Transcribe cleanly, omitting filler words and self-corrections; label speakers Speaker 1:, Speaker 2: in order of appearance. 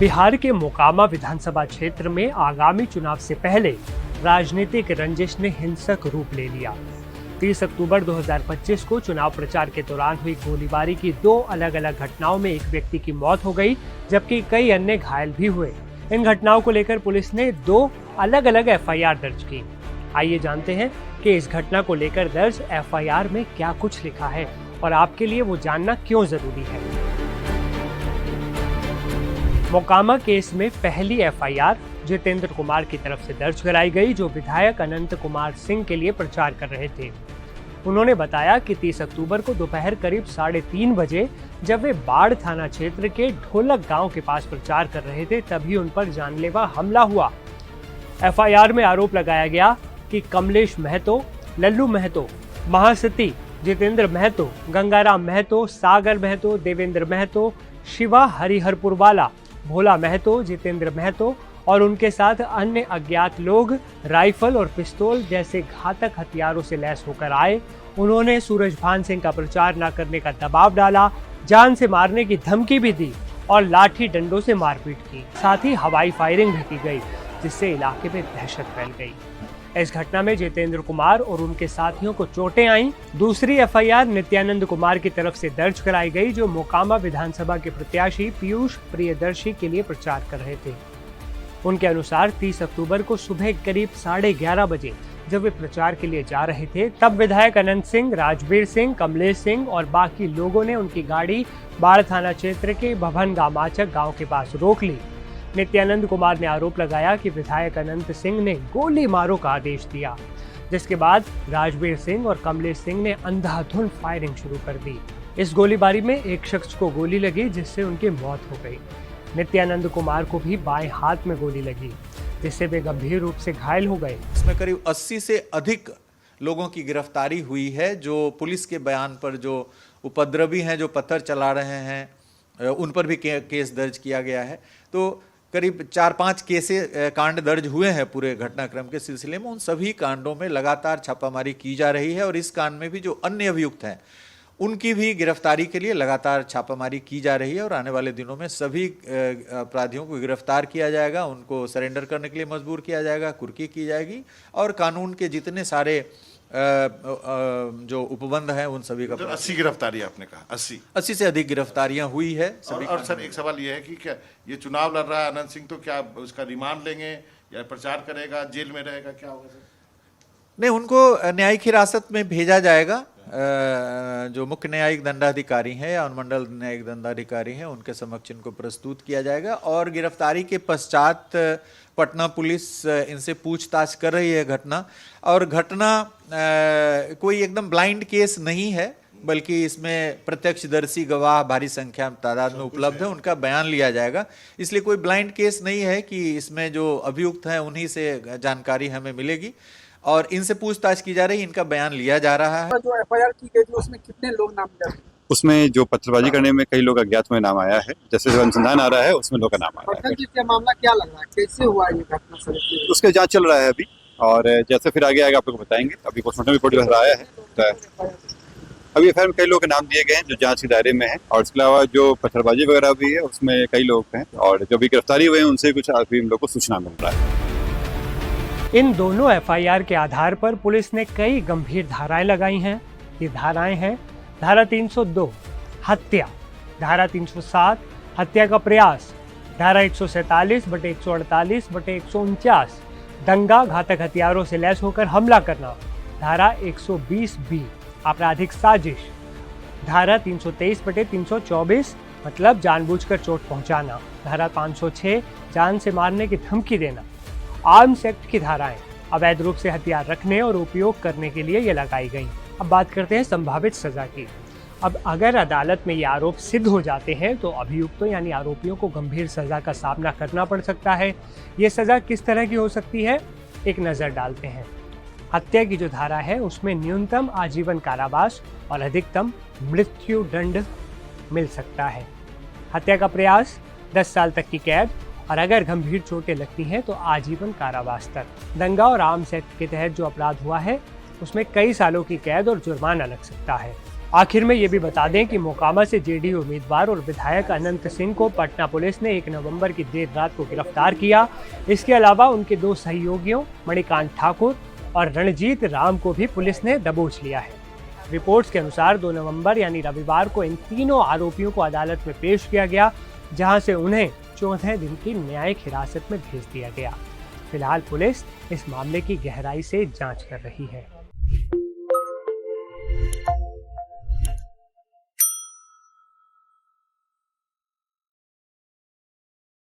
Speaker 1: बिहार के मोकामा विधानसभा क्षेत्र में आगामी चुनाव से पहले राजनीतिक रंजिश ने हिंसक रूप ले लिया। 30 अक्टूबर 2025 को चुनाव प्रचार के दौरान हुई गोलीबारी की दो अलग अलग घटनाओं में एक व्यक्ति की मौत हो गई, जबकि कई अन्य घायल भी हुए। इन घटनाओं को लेकर पुलिस ने दो अलग अलग एफआईआर दर्ज की। आइए जानते हैं कि इस घटना को लेकर दर्ज एफआईआर में क्या कुछ लिखा है और आपके लिए वो जानना क्यों जरूरी है। मोकामा केस में पहली एफआईआर जितेंद्र कुमार की तरफ से दर्ज कराई गई, जो विधायक अनंत कुमार सिंह के लिए प्रचार कर रहे थे। उन्होंने बताया कि 30 अक्टूबर को दोपहर करीब 3:30 बजे जब वे बाढ़ थाना क्षेत्र के ढोलक गांव के पास प्रचार कर रहे थे, तभी उन पर जानलेवा हमला हुआ। एफआईआर में आरोप लगाया गया कि कमलेश महतो, लल्लू महतो, महासती, जितेंद्र महतो, गंगाराम महतो, सागर महतो, देवेंद्र महतो, शिवा हरिहरपुर वाला, भोला महतो, जितेंद्र महतो और उनके साथ अन्य अज्ञात लोग राइफल और पिस्तौल जैसे घातक हथियारों से लैस होकर आए। उन्होंने सूरजभान सिंह का प्रचार न करने का दबाव डाला, जान से मारने की धमकी भी दी और लाठी डंडों से मारपीट की। साथ ही हवाई फायरिंग भी की गई, जिससे इलाके में दहशत फैल गई। इस घटना में जितेंद्र कुमार और उनके साथियों को चोटें आईं। दूसरी एफआईआर नित्यानंद कुमार की तरफ से दर्ज कराई गई, जो मोकामा विधानसभा के प्रत्याशी पीयूष प्रियदर्शी के लिए प्रचार कर रहे थे। उनके अनुसार 30 अक्टूबर को सुबह करीब 11:30 बजे जब वे प्रचार के लिए जा रहे थे, तब विधायक अनंत सिंह, राजवीर सिंह, कमलेश सिंह और बाकी लोगों ने उनकी गाड़ी बाढ़ थाना क्षेत्र के भवन गामाचक गांव के पास रोक ली। नित्यानंद कुमार ने आरोप लगाया कि विधायक अनंत सिंह ने गोली मारो का आदेश दिया, जिसके बाद राजवीर सिंह और कमलेश सिंह ने अंधाधुंध फायरिंग शुरू कर दी। इस गोलीबारी में एक शख्स को गोली लगी, जिससे उनकी मौत हो गई। नित्यानंद कुमार को भी बाएं हाथ में गोली लगी, जिससे वे गंभीर रूप से घायल हो गए।
Speaker 2: इसमें करीब 80 से अधिक लोगों की गिरफ्तारी हुई है, जो पुलिस के बयान पर जो उपद्रवी हैं, जो पत्थर चला रहे हैं, उन पर भी केस दर्ज किया गया है। तो करीब 4-5 कांड दर्ज हुए हैं पूरे घटनाक्रम के सिलसिले में। उन सभी कांडों में लगातार छापामारी की जा रही है और इस कांड में भी जो अन्य अभियुक्त हैं उनकी भी गिरफ्तारी के लिए लगातार छापामारी की जा रही है और आने वाले दिनों में सभी अपराधियों को गिरफ्तार किया जाएगा, उनको सरेंडर करने के लिए मजबूर किया जाएगा, कुर्की की जाएगी और कानून के जितने सारे जो उपबंध हैं उन सभी का
Speaker 3: 80 गिरफ्तारी आपने कहा,
Speaker 2: 80 से अधिक गिरफ्तारियां हुई है सभी।
Speaker 3: और सर एक सवाल ये है कि क्या ये चुनाव लड़ रहा है अनंत सिंह, तो क्या उसका रिमांड लेंगे या प्रचार करेगा, जेल में रहेगा, क्या होगा सर?
Speaker 2: नहीं, उनको न्यायिक हिरासत में भेजा जाएगा। जो मुख्य न्यायिक दंडाधिकारी हैं या अनुमंडल न्यायिक दंडाधिकारी हैं उनके समक्ष इनको प्रस्तुत किया जाएगा और गिरफ्तारी के पश्चात पटना पुलिस इनसे पूछताछ कर रही है घटना कोई एकदम ब्लाइंड केस नहीं है, बल्कि इसमें प्रत्यक्षदर्शी गवाह भारी संख्या तादाद में उपलब्ध है, उनका बयान लिया जाएगा। इसलिए कोई ब्लाइंड केस नहीं है कि इसमें जो अभियुक्त हैं उन्हीं से जानकारी हमें मिलेगी और इनसे पूछताछ की जा रही है, इनका बयान लिया जा रहा है।
Speaker 4: जो एफआईआर की गई थी उसमें कितने लोग नाम दर्ज?
Speaker 5: उसमें जो पत्थरबाजी करने में कई लोग अज्ञात में नाम आया है, जैसे जो अनुसंधान आ रहा है उसमें लोग का नाम आ रहा है।
Speaker 4: क्या मामला क्या लग रहा है, कैसे हुआ ये घटना सर?
Speaker 5: उसका जांच चल रहा है अभी और जैसे फिर आगे आएगा आप लोग को बताएंगे। अभी पोस्टमार्टम रिपोर्ट जो आया है तो अभी एफआईआर में कई लोगों के नाम दिए गए हैं जो जांच के दायरे में है और इसके अलावा जो पत्थरबाजी वगैरह भी है उसमें कई लोग हैं और जो भी गिरफ्तारी हुए हैं उनसे कुछ अभी हम लोग को सूचना मिल रहा है।
Speaker 1: इन दोनों एफआईआर के आधार पर पुलिस ने कई गंभीर धाराएं लगाई हैं। ये धाराएं हैं धारा 302 हत्या, धारा 307 हत्या का प्रयास, धारा 147/148/149 दंगा घातक हथियारों से लैस होकर हमला करना, धारा 120B आपराधिक साजिश, धारा 323/324 मतलब जानबूझकर चोट पहुंचाना, धारा 506 जान से मारने की धमकी देना। आर्म्स एक्ट की धाराएं अवैध रूप से हथियार रखने और उपयोग करने के लिए ये लगाई गई। अब बात करते हैं संभावित सजा की। अब अगर अदालत में ये आरोप सिद्ध हो जाते हैं तो अभियुक्तों यानी आरोपियों को गंभीर सजा का सामना करना पड़ सकता है। ये सजा किस तरह की हो सकती है, एक नज़र डालते हैं। हत्या की जो धारा है उसमें न्यूनतम आजीवन कारावास और अधिकतम मृत्यु दंड मिल सकता है। हत्या का प्रयास 10 साल तक की कैद और अगर गंभीर चोटें लगती हैं तो आजीवन कारावास तक। दंगा और आर्म्स एक्ट के तहत जो अपराध हुआ है उसमें कई सालों की कैद और जुर्माना लग सकता है। आखिर में ये भी बता दें कि मोकामा से जेडीयू उम्मीदवार और विधायक अनंत सिंह को पटना पुलिस ने 1 नवंबर की देर रात को गिरफ्तार किया। इसके अलावा उनके 2 सहयोगियों मणिकांत ठाकुर और रणजीत राम को भी पुलिस ने दबोच लिया है। रिपोर्ट्स के अनुसार 2 नवंबर यानी रविवार को इन तीनों आरोपियों को अदालत में पेश किया गया, जहां से उन्हें 14 दिन की न्यायिक हिरासत में भेज दिया गया। फिलहाल पुलिस इस मामले की गहराई से जांच कर रही है।